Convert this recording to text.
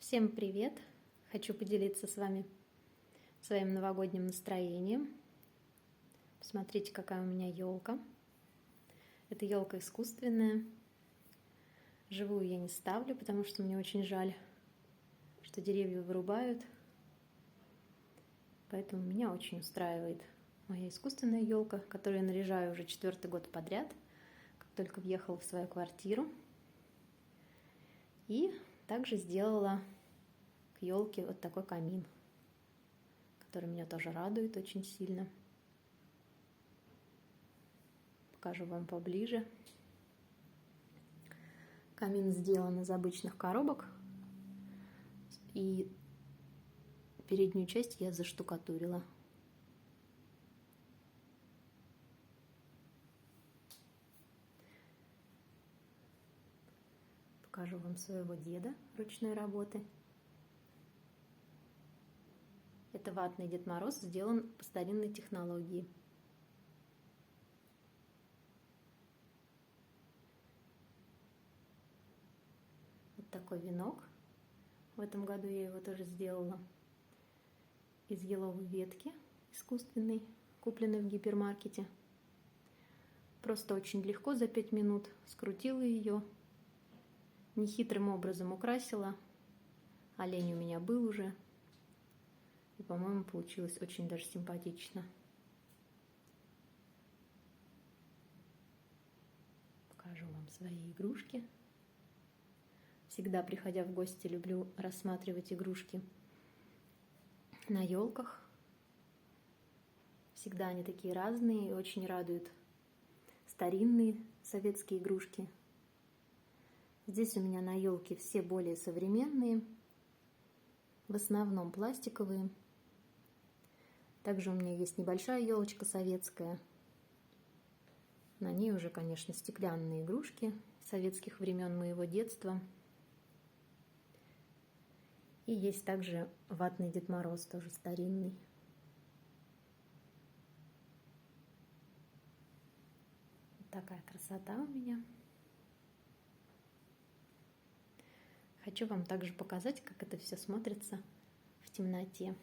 Всем привет! Хочу поделиться с вами своим новогодним настроением. Посмотрите, какая у меня елка. Это елка искусственная. Живую я не ставлю, потому что мне очень жаль, что деревья вырубают. Поэтому меня очень устраивает моя искусственная елка, которую я наряжаю уже 4-й год подряд, как только въехала в свою квартиру. И также сделала к елке вот такой камин, который меня тоже радует очень сильно. Покажу вам поближе. Камин сделан из обычных коробок, и переднюю часть я заштукатурила. Покажу вам своего деда ручной работы. Это ватный Дед Мороз, сделан по старинной технологии. Вот такой венок. В этом году я его тоже сделала из еловой ветки искусственной, купленной в гипермаркете. Просто очень легко за 5 минут скрутила ее, нехитрым образом украсила. Олень у меня был уже, и, по-моему, получилось очень даже симпатично. Покажу вам свои игрушки. Всегда, приходя в гости, люблю рассматривать игрушки на елках. Всегда они такие разные и очень радуют. Старинные советские игрушки. Здесь у меня на елке все более современные, в основном пластиковые. Также у меня есть небольшая елочка советская. На ней уже, конечно, стеклянные игрушки советских времен моего детства. И есть также ватный Дед Мороз, тоже старинный. Вот такая красота у меня. Хочу вам также показать, как это все смотрится в темноте.